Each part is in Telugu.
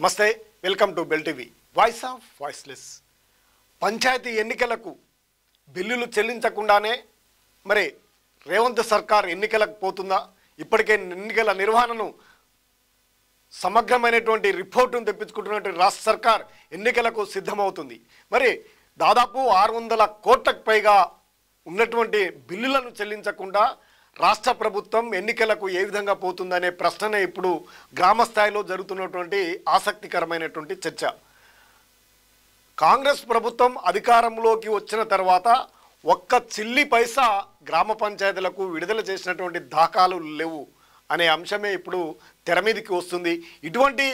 నమస్తే, welcome to Bell TV. Voice of voiceless. Panchayat ఎన్నికలకు బిల్లులు చెల్లించకుండానే మరి రేవంత్ సర్కార్ ఎన్నికలకు పోతుందా? ఇప్పటికే ఎన్నికల నిర్వహణను సమగ్రమైనటువంటి రిపోర్టును తెప్పించుకుంటున్నటువంటి రాష్ట్ర సర్కార్ ఎన్నికలకు సిద్ధమవుతుంది. మరి దాదాపు 600 కోట్లకు పైగా ఉన్నటువంటి బిల్లులను చెల్లించకుండా రాష్ట్ర ప్రభుత్వం ఎన్నికలకు ఏ విధంగా పోతుందనే ప్రశ్ననే ఇప్పుడు గ్రామ స్థాయిలో జరుగుతున్నటువంటి ఆసక్తికరమైనటువంటి చర్చ. కాంగ్రెస్ ప్రభుత్వం అధికారంలోకి వచ్చిన తర్వాత ఒక్క చిల్లి పైసా గ్రామ పంచాయతీలకు విడుదల చేసినటువంటి దాఖలాలు లేవు అనే అంశమే ఇప్పుడు తెర మీదకి వస్తుంది. ఇటువంటి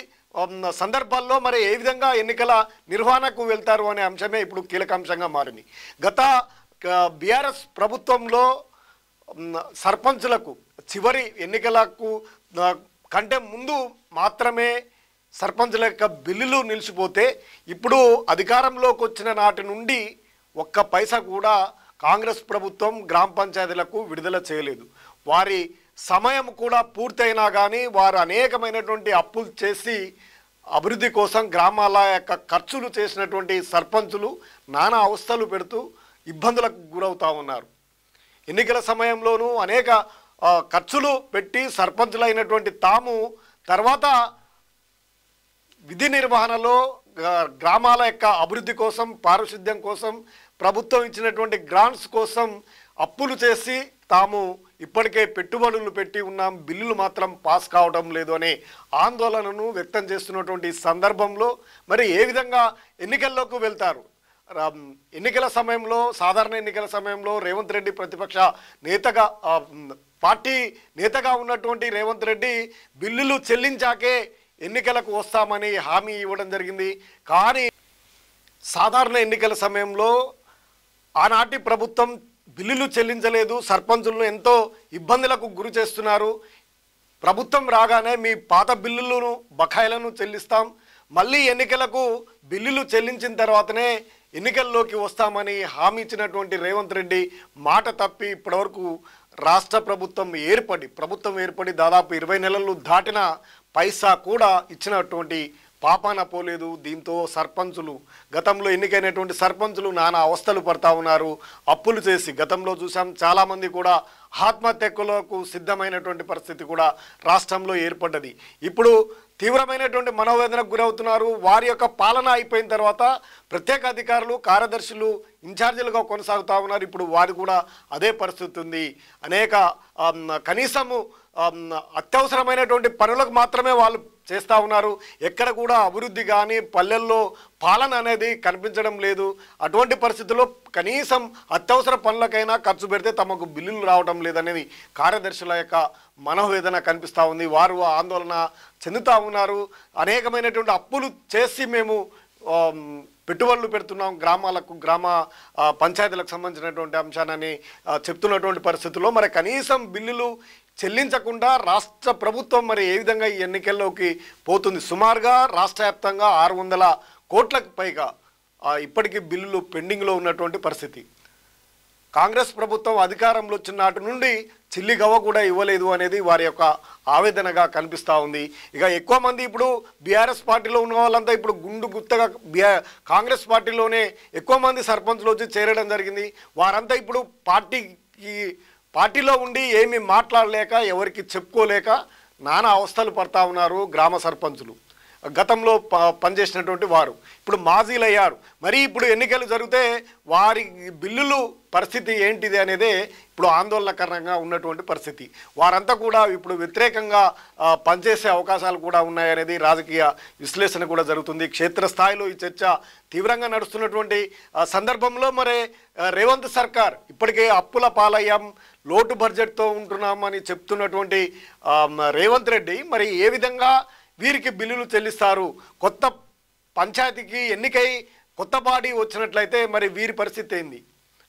సందర్భాల్లో మరి ఏ విధంగా ఎన్నికల నిర్వహణకు వెళ్తారు అనే అంశమే ఇప్పుడు కీలక అంశంగా మారింది. గత బీఆర్ఎస్ ప్రభుత్వంలో సర్పంచులకు చివరి ఎన్నికలకు కంటే ముందు మాత్రమే సర్పంచుల యొక్క బిల్లులు నిలిచిపోతే ఇప్పుడు అధికారంలోకి వచ్చిన నాటి నుండి ఒక్క పైసా కూడా కాంగ్రెస్ ప్రభుత్వం గ్రామ పంచాయతీలకు విడుదల చేయలేదు. వారి సమయం కూడా పూర్తయినా కానీ వారు అనేకమైనటువంటి అప్పులు చేసి అభివృద్ధి కోసం గ్రామాల యొక్క ఖర్చులు చేసినటువంటి సర్పంచులు నానా అవస్థలు పెడుతూ ఇబ్బందులకు గురవుతూ ఉన్నారు. ఎన్నికల సమయంలోనూ అనేక ఖర్చులు పెట్టి సర్పంచులైనటువంటి తాము తర్వాత విధి నిర్వహణలో గ్రామాల యొక్క అభివృద్ధి కోసం, పారిశుద్ధ్యం కోసం, ప్రభుత్వం ఇచ్చినటువంటి గ్రాంట్స్ కోసం అప్పులు చేసి తాము ఇప్పటికే పెట్టుబడులు పెట్టి ఉన్నాం, బిల్లులు మాత్రం పాస్ కావడం లేదు అనే ఆందోళనను వ్యక్తం చేస్తున్నటువంటి సందర్భంలో మరి ఏ విధంగా ఎన్నికల్లోకి వెళ్తారు? ఎన్నికల సమయంలో, సాధారణ ఎన్నికల సమయంలో రేవంత్ రెడ్డి ప్రతిపక్ష నేతగా, పార్టీ నేతగా ఉన్నటువంటి రేవంత్ రెడ్డి బిల్లులు చెల్లించాకే ఎన్నికలకు వస్తామని హామీ ఇవ్వడం జరిగింది. కానీ సాధారణ ఎన్నికల సమయంలో ఆనాటి ప్రభుత్వం బిల్లులు చెల్లించలేదు, సర్పంచులను ఎంతో ఇబ్బందులకు గురి చేస్తున్నారు. ప్రభుత్వం రాగానే మీ పాత బిల్లులను, బకాయిలను చెల్లిస్తాం, మళ్ళీ ఎన్నికలకు బిల్లులు చెల్లించిన తర్వాతనే ఎన్నికల్లోకి వస్తామని హామీ ఇచ్చినటువంటి రేవంత్ రెడ్డి మాట తప్పి ఇప్పటివరకు రాష్ట్ర ప్రభుత్వం ఏర్పడి దాదాపు 20 నెలలు దాటిన పైసా కూడా ఇచ్చినటువంటి పాపాన పోలేదు. దీంతో సర్పంచులు, గతంలో ఎన్నికైనటువంటి సర్పంచులు నానా అవస్థలు పడతా ఉన్నారు. అప్పులు చేసి గతంలో చూసాం, చాలామంది కూడా ఆత్మహత్యలకు సిద్ధమైనటువంటి పరిస్థితి కూడా రాష్ట్రంలో ఏర్పడ్డది. ఇప్పుడు తీవ్రమైనటువంటి మనోవేదనకు గురవుతున్నారు. వారి యొక్క పాలన అయిపోయిన తర్వాత ప్రత్యేక అధికారులు, కార్యదర్శులు ఇన్ఛార్జీలుగా కొనసాగుతూ ఉన్నారు. ఇప్పుడు వారి కూడా అదే పరిస్థితి ఉంది. అనేక కనీసము అత్యవసరమైనటువంటి పనులకు మాత్రమే వాళ్ళు చేస్తూ ఉన్నారు. ఎక్కడ కూడా అభివృద్ధి కానీ, పల్లెల్లో పాలన అనేది కనిపించడం లేదు. అటువంటి పరిస్థితుల్లో కనీసం అత్యవసర పనులకైనా ఖర్చు పెడితే తమకు బిల్లులు రావడం లేదనేది కార్యదర్శుల యొక్క మనోవేదన కనిపిస్తూ ఉంది. వారు ఆందోళన చెందుతూ ఉన్నారు. అనేకమైనటువంటి అప్పులు చేసి మేము పెట్టుబడులు పెడుతున్నాం గ్రామ పంచాయతీలకు సంబంధించినటువంటి అంశాన్ని చెప్తున్నటువంటి పరిస్థితుల్లో మరి కనీసం బిల్లులు చెల్లించకుండా రాష్ట్ర ప్రభుత్వం మరి ఏ విధంగా ఈ ఎన్నికల్లోకి పోతుంది? సుమారుగా రాష్ట్ర వ్యాప్తంగా 600 కోట్లకు పైగా ఇప్పటికీ బిల్లులు పెండింగ్లో ఉన్నటువంటి పరిస్థితి. కాంగ్రెస్ ప్రభుత్వం అధికారంలో వచ్చిన నాటి నుండి చిల్లి గవ్వ కూడా ఇవ్వలేదు అనేది వారి యొక్క ఆవేదనగా కనిపిస్తూ ఉంది. ఇక ఎక్కువ మంది ఇప్పుడు బీఆర్ఎస్ పార్టీలో ఉన్న వాళ్ళంతా ఇప్పుడు గుత్తగా కాంగ్రెస్ పార్టీలోనే ఎక్కువ మంది సర్పంచులు వచ్చి చేరడం జరిగింది. వారంతా ఇప్పుడు పార్టీలో ఉండి ఏమీ మాట్లాడలేక, ఎవరికి చెప్పుకోలేక నానా అవస్థలు పడతా ఉన్నారు గ్రామ సర్పంచులు. గతంలో పనిచేసినటువంటి వారు ఇప్పుడు మాజీలు అయ్యారు. మరి ఇప్పుడు ఎన్నికలు జరిగితే వారి బిల్లులు పరిస్థితి ఏంటిది అనేదే ఇప్పుడు ఆందోళనకరంగా ఉన్నటువంటి పరిస్థితి. వారంతా కూడా ఇప్పుడు వ్యతిరేకంగా పనిచేసే అవకాశాలు కూడా ఉన్నాయనేది రాజకీయ విశ్లేషణ కూడా జరుగుతుంది. క్షేత్రస్థాయిలో ఈ చర్చ తీవ్రంగా నడుస్తున్నటువంటి సందర్భంలో మరి రేవంత్ సర్కార్ ఇప్పటికే అప్పుల పాలయ్యాం, లోటు బడ్జెట్తో ఉంటున్నామని చెప్తున్నటువంటి రేవంత్ రెడ్డి మరి ఏ విధంగా వీరికి బిల్లులు చెల్లిస్తారు? కొత్త పంచాయతీకి ఎన్నికై కొత్త బాడీ వచ్చినట్లయితే మరి వీరి పరిస్థితి ఏంది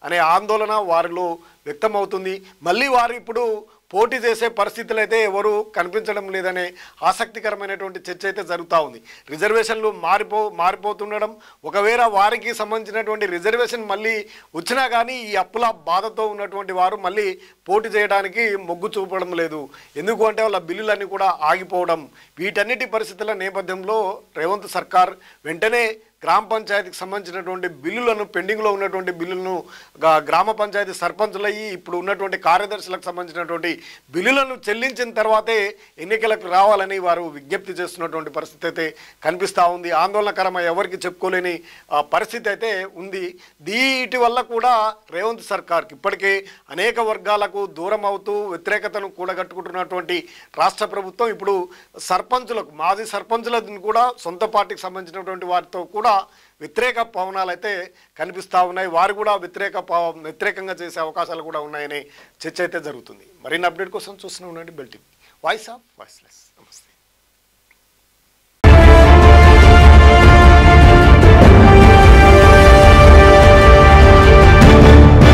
అనే ఆందోళన వారిలో వ్యక్తమవుతుంది. మళ్ళీ వారు ఇప్పుడు పోటీ చేసే పరిస్థితులు అయితే ఎవరు కనిపించడం లేదనే ఆసక్తికరమైనటువంటి చర్చ అయితే జరుగుతూ ఉంది. రిజర్వేషన్లు మారిపోతుండడం, ఒకవేళ వారికి సంబంధించినటువంటి రిజర్వేషన్ మళ్ళీ వచ్చినా కానీ ఈ అప్పుల బాధతో ఉన్నటువంటి వారు మళ్ళీ పోటీ చేయడానికి మొగ్గు చూపడం లేదు. ఎందుకు అంటే వాళ్ళ బిల్లులన్నీ కూడా ఆగిపోవడం. వీటన్నిటి పరిస్థితుల నేపథ్యంలో రేవంత్ సర్కార్ వెంటనే గ్రామ పంచాయతీకి సంబంధించినటువంటి బిల్లులను, పెండింగ్లో ఉన్నటువంటి బిల్లులను గ్రామ పంచాయతీ సర్పంచులయ్యి ఇప్పుడు ఉన్నటువంటి కార్యదర్శులకు సంబంధించినటువంటి బిల్లులను చెల్లించిన తర్వాతే ఎన్నికలకు రావాలని వారు విజ్ఞప్తి చేస్తున్నటువంటి పరిస్థితి అయితే కనిపిస్తూ ఉంది. ఆందోళనకరమైన ఎవరికి చెప్పుకోలేని పరిస్థితి అయితే ఉంది. వీటి వల్ల కూడా రేవంత్ సర్కార్కి ఇప్పటికే అనేక వర్గాలకు దూరం అవుతూ వ్యతిరేకతను కూడగట్టుకుంటున్నటువంటి రాష్ట్ర ప్రభుత్వం ఇప్పుడు సర్పంచులకు, మాజీ సర్పంచులను కూడా సొంత పార్టీకి సంబంధించినటువంటి వారితో కూడా వ్యతిరేక పవనాలు అయితే కనిపిస్తూ ఉన్నాయి. వారు కూడా వ్యతిరేకంగా చేసే అవకాశాలు కూడా ఉన్నాయనే చర్చ అయితే జరుగుతుంది. మరిన్ని అప్డేట్ కోసం చూస్తూనే ఉండండి bell TV, voice of voiceless. నమస్తే.